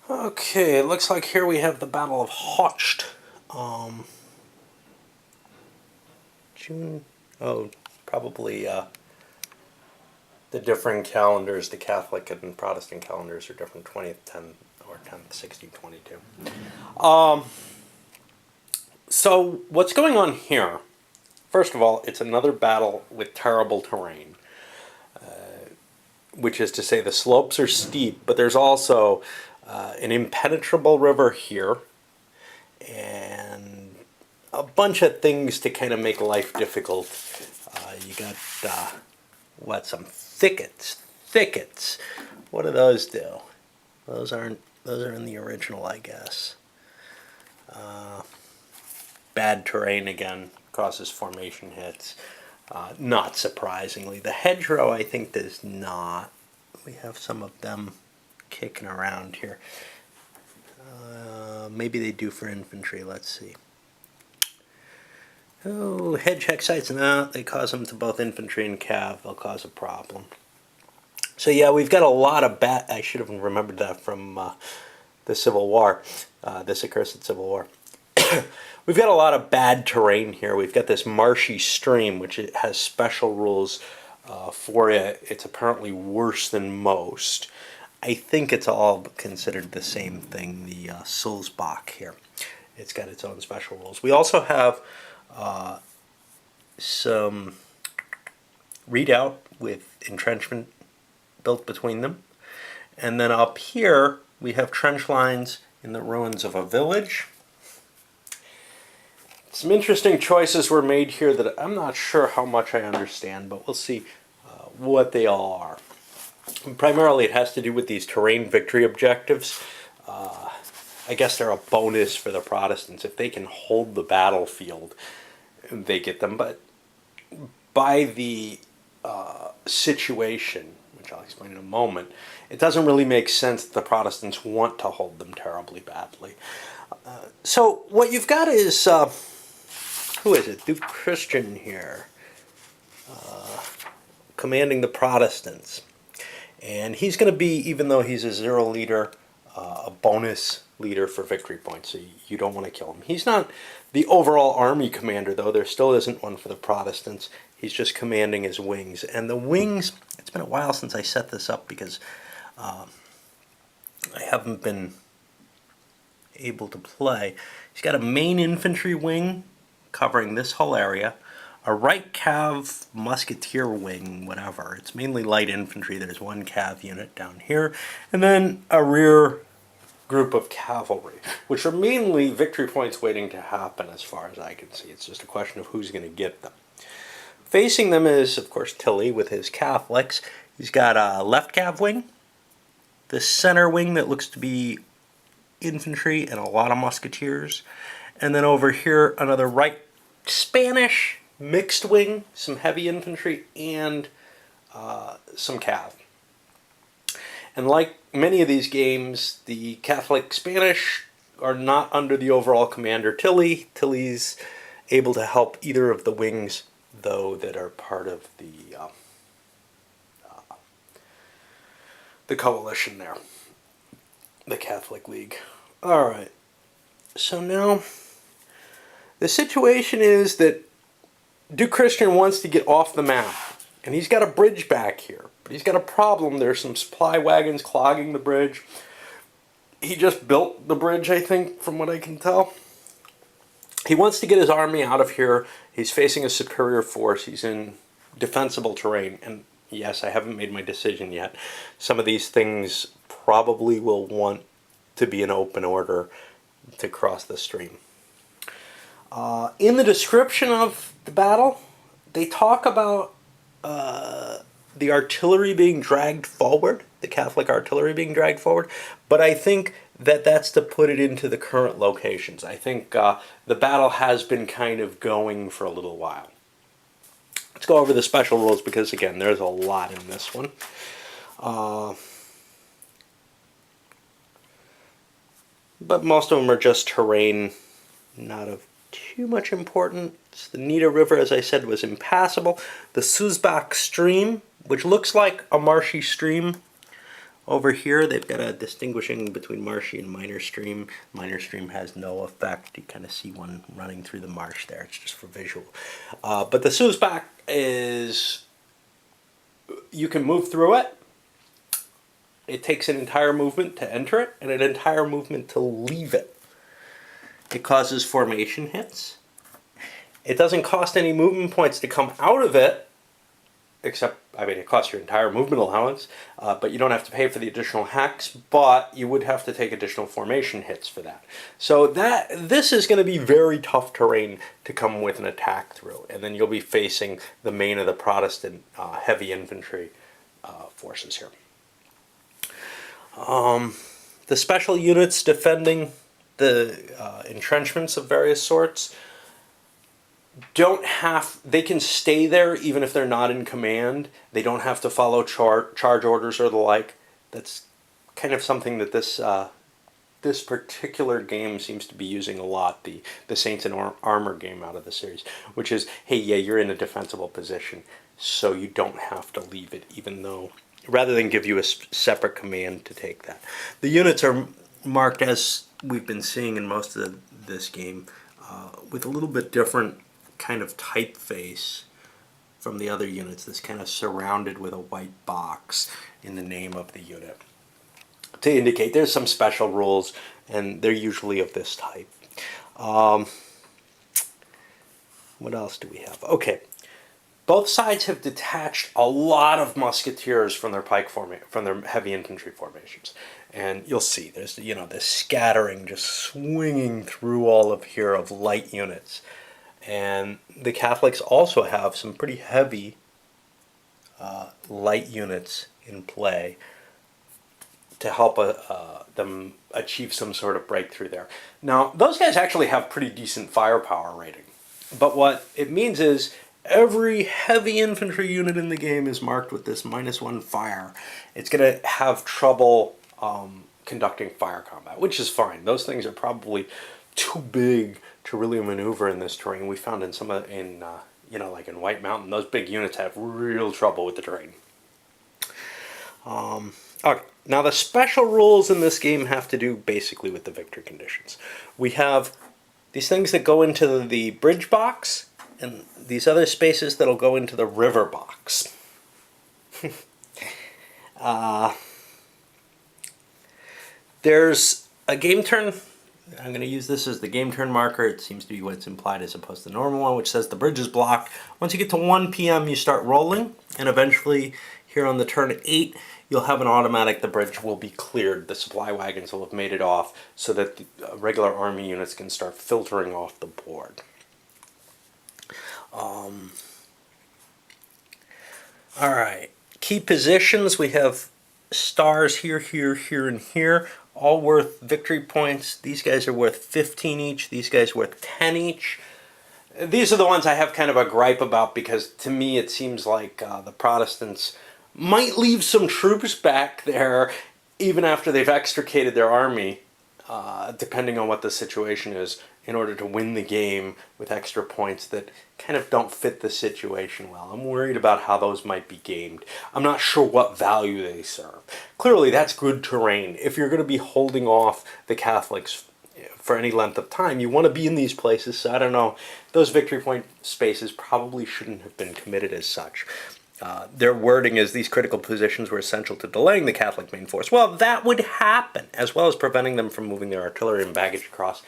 Okay, it looks like here we have the Battle of Hochst. June, oh, probably the different calendars, the Catholic and Protestant calendars are different, 20th, 10th, or 10th, 1622. So what's going on here? First of all, it's another battle with terrible terrain, which is to say the slopes are steep, but there's also an impenetrable river here, and a bunch of things to kind of make life difficult. You got some thickets. Thickets. What do those do? Those aren't. Those are in the original, I guess. Bad terrain again causes formation hits. Not surprisingly, the hedgerow I think does not. We have some of them kicking around here. Maybe they do for infantry. Let's see. Oh, hedge hex sites, no, they cause them to both infantry and cav. They'll cause a problem. So yeah, we've got a lot of bad. I should have remembered that from the Civil War, this accursed Civil War. We've got a lot of bad terrain here. We've got this marshy stream, which it has special rules for it. It's apparently worse than most. I think it's all considered the same thing, the Sulzbach here. It's got its own special rules. We also have some redoubt with entrenchment built between them. And then up here, we have trench lines in the ruins of a village. Some interesting choices were made here that I'm not sure how much I understand, but we'll see what they all are. And primarily, it has to do with these terrain victory objectives. I guess they're a bonus for the Protestants. If they can hold the battlefield, they get them. But by the situation, which I'll explain in a moment, it doesn't really make sense that the Protestants want to hold them terribly badly. So what you've got is, who is it? Duke Christian here, commanding the Protestants. And he's going to be, even though he's a zero leader, a bonus leader for victory points, so you don't want to kill him. He's not the overall army commander, though. There still isn't one for the Protestants. He's just commanding his wings. And the wings, it's been a while since I set this up because I haven't been able to play. He's got a main infantry wing covering this whole area, a right cav musketeer wing, whatever. It's mainly light infantry. There's one cav unit down here, and then a rear group of cavalry, which are mainly victory points waiting to happen as far as I can see. It's just a question of who's going to get them. Facing them is, of course, Tilly with his Catholics. He's got a left cav wing, the center wing that looks to be infantry and a lot of musketeers, and then over here another right Spanish mixed wing, some heavy infantry, and some cav. And like many of these games, the Catholic Spanish are not under the overall commander Tilly. Tilly's able to help either of the wings, though, that are part of the coalition there, the Catholic League. All right. So now the situation is that Duke Christian wants to get off the map, and he's got a bridge back here. But he's got a problem. There's some supply wagons clogging the bridge. He just built the bridge, I think, from what I can tell. He wants to get his army out of here. He's facing a superior force. He's in defensible terrain. And yes, I haven't made my decision yet. Some of these things probably will want to be in open order to cross the stream. In the description of the battle, they talk about the artillery being dragged forward, the Catholic artillery being dragged forward, but I think that that's to put it into the current locations. I think the battle has been kind of going for a little while. Let's go over the special rules because, again, there's a lot in this one. But most of them are just terrain, not of too much importance. The Nida River, as I said, was impassable. The Sulzbach stream, which looks like a marshy stream, Over here, they've got a distinguishing between marshy and minor stream. Minor stream has no effect. You kind of see one running through the marsh there. It's just for visual. But the Sousbach is, you can move through it. It takes an entire movement to enter it and an entire movement to leave it. It causes formation hits. It doesn't cost any movement points to come out of it, except, I mean, it costs your entire movement allowance, but you don't have to pay for the additional hacks, but you would have to take additional formation hits for that. So this is going to be very tough terrain to come with an attack through, and then you'll be facing the main of the Protestant heavy infantry forces here. The special units defending the entrenchments of various sorts they can stay there even if they're not in command. They don't have to follow charge orders or the like. That's kind of something that this particular game seems to be using a lot, the Saints in Armor game out of the series, which is, hey, yeah, you're in a defensible position, so you don't have to leave it, even though, rather than give you a separate command to take that. The units are marked, as we've been seeing in most of this game, with a little bit different kind of typeface from the other units. This kind of surrounded with a white box in the name of the unit to indicate there's some special rules, and they're usually of this type. What else do we have? Okay, both sides have detached a lot of musketeers from their from their heavy infantry formations, and you'll see there's this scattering just swinging through all of here of light units. And the Catholics also have some pretty heavy light units in play to help them achieve some sort of breakthrough there. Now, those guys actually have pretty decent firepower rating. But what it means is every heavy infantry unit in the game is marked with this -1 fire. It's going to have trouble conducting fire combat, which is fine. Those things are probably too big to really maneuver in this terrain. We found in like in White Mountain, those big units have real trouble with the terrain. Okay, now the special rules in this game have to do basically with the victory conditions. We have these things that go into the bridge box, and these other spaces that'll go into the river box. There's a game turn. I'm going to use this as the game turn marker. It seems to be what's implied as opposed to the normal one, which says the bridge is blocked. Once you get to 1 p.m., you start rolling, and eventually here on the turn 8, you'll have an automatic, the bridge will be cleared. The supply wagons will have made it off so that the regular army units can start filtering off the board. All right, key positions. We have stars here, here, here, and here, all worth victory points. These guys are worth 15 each. These guys are worth 10 each. These are the ones I have kind of a gripe about, because to me it seems like the Protestants might leave some troops back there even after they've extricated their army, depending on what the situation is, in order to win the game with extra points that kind of don't fit the situation well. I'm worried about how those might be gamed. I'm not sure what value they serve. Clearly, that's good terrain. If you're going to be holding off the Catholics for any length of time, you want to be in these places. So I don't know. Those victory point spaces probably shouldn't have been committed as such. Their wording is these critical positions were essential to delaying the Catholic main force. Well, that would happen, as well as preventing them from moving their artillery and baggage across.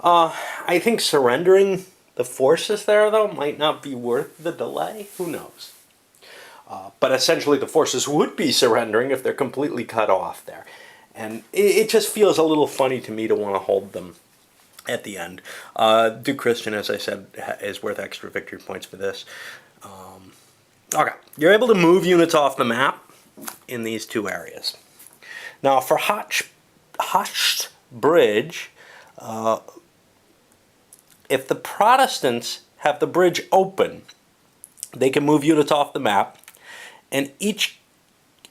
I think surrendering the forces there, though, might not be worth the delay. Who knows? But essentially the forces would be surrendering if they're completely cut off there. And it just feels a little funny to me to want to hold them at the end. Duke Christian, as I said, is worth extra victory points for this. Okay, you're able to move units off the map in these two areas. Now for Hochst Bridge, if the Protestants have the bridge open, they can move units off the map, and each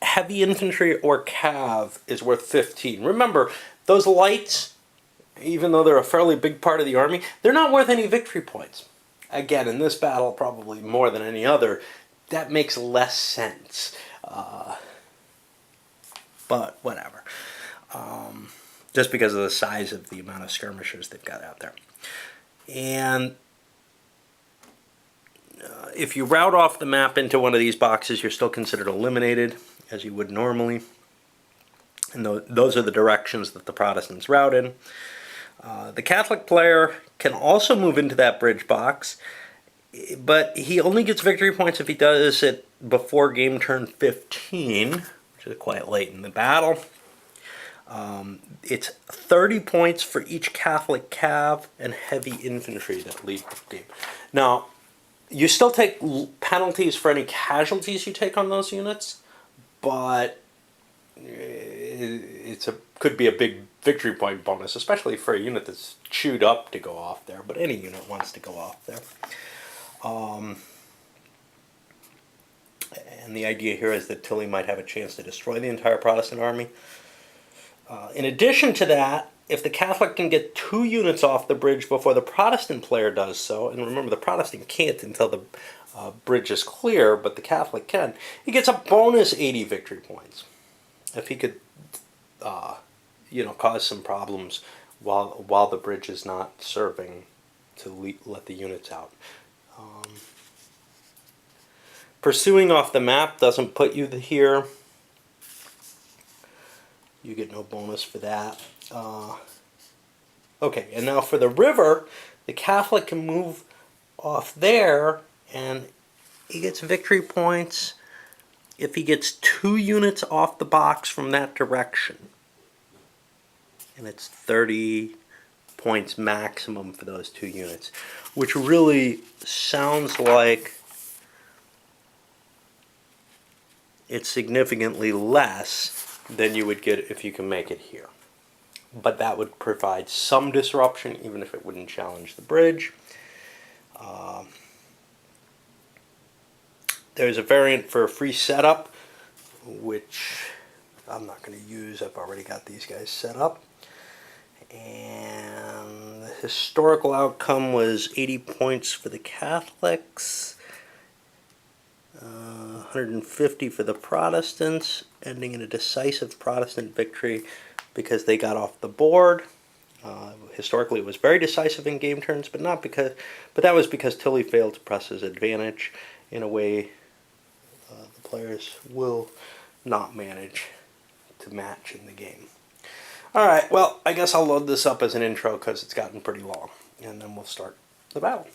heavy infantry or cav is worth 15. Remember, those lights, even though they're a fairly big part of the army, they're not worth any victory points. Again, in this battle, probably more than any other, that makes less sense. but whatever. Just because of the size of the amount of skirmishers they've got out there. And if you route off the map into one of these boxes, you're still considered eliminated, as you would normally. And those are the directions that the Protestants route in. The Catholic player can also move into that bridge box, but he only gets victory points if he does it before game turn 15, which is quite late in the battle. It's 30 points for each Catholic cav and heavy infantry that lead the game. Now, you still take penalties for any casualties you take on those units, but could be a big victory point bonus, especially for a unit that's chewed up to go off there, but any unit wants to go off there. And the idea here is that Tilly might have a chance to destroy the entire Protestant army. In addition to that, if the Catholic can get 2 units off the bridge before the Protestant player does so, and remember the Protestant can't until the bridge is clear, but the Catholic can, he gets a bonus 80 victory points. If he could, cause some problems while the bridge is not serving to let the units out. Pursuing off the map doesn't put you here. You get no bonus for that. Okay, and now for the river, the Catholic can move off there, and he gets victory points if he gets 2 units off the box from that direction. And it's 30 points maximum for those 2 units, which really sounds like it's significantly less than you would get if you can make it here. But that would provide some disruption, even if it wouldn't challenge the bridge. There's a variant for a free setup, which I'm not going to use. I've already got these guys set up. And the historical outcome was 80 points for the Catholics, 150 for the Protestants, ending in a decisive Protestant victory because they got off the board. Historically, it was very decisive in game turns, but that was because Tilly failed to press his advantage in a way the players will not manage to match in the game. All right, well, I guess I'll load this up as an intro because it's gotten pretty long, and then we'll start the battle.